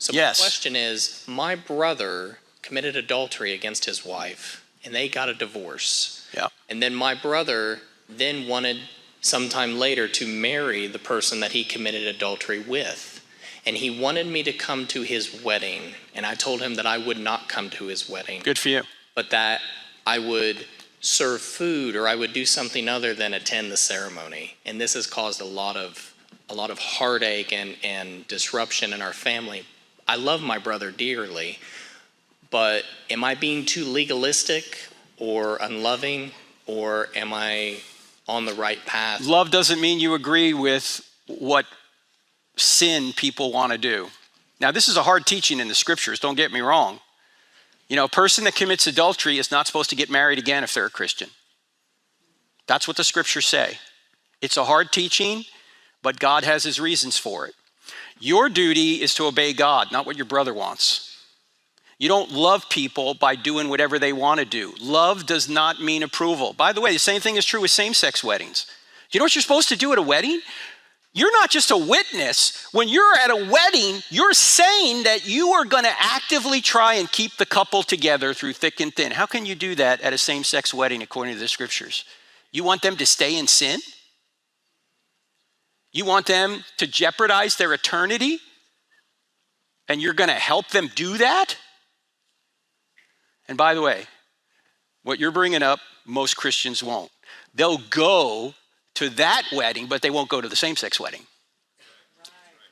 So Yes. my question is, my brother committed adultery against his wife, and they got a divorce. Yeah. And then my brother then wanted sometime later to marry the person that he committed adultery with. And he wanted me to come to his wedding. And I told him that I would not come to his wedding. Good for you. But that I would serve food or I would do something other than attend the ceremony. And this has caused a lot of heartache and disruption in our family. I love my brother dearly, but am I being too legalistic or unloving, or am I on the right path? Love doesn't mean you agree with what sin people want to do. Now, this is a hard teaching in the scriptures, don't get me wrong. You know, a person that commits adultery is not supposed to get married again if they're a Christian. That's what the scriptures say. It's a hard teaching, but God has his reasons for it. Your duty is to obey God, not what your brother wants. You don't love people by doing whatever they want to do. Love does not mean approval. By the way, the same thing is true with same-sex weddings. You know what you're supposed to do at a wedding? You're not just a witness. When you're at a wedding, you're saying that you are going to actively try and keep the couple together through thick and thin. How can you do that at a same-sex wedding according to the scriptures? You want them to stay in sin? You want them to jeopardize their eternity? And you're going to help them do that? And by the way, what you're bringing up, most Christians won't. They'll go to that wedding, but they won't go to the same-sex wedding.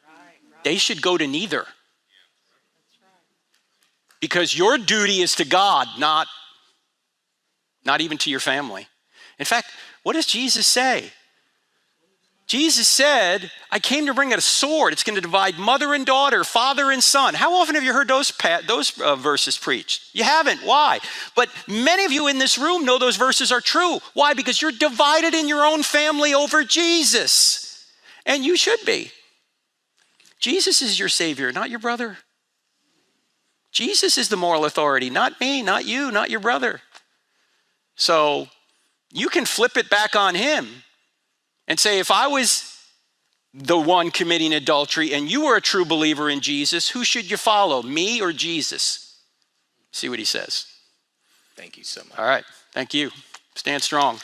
Right. They should go to neither. Because your duty is to God, not even to your family. In fact, what does Jesus say? Jesus said, I came to bring a sword. It's going to divide mother and daughter, father and son. How often have you heard those verses preached? You haven't. Why? But many of you in this room know those verses are true. Why? Because you're divided in your own family over Jesus. And you should be. Jesus is your Savior, not your brother. Jesus is the moral authority, not me, not you, not your brother. So you can flip it back on him and say, if I was the one committing adultery and you were a true believer in Jesus, who should you follow, me or Jesus? See what he says. Thank you so much. All right. Thank you. Stand strong.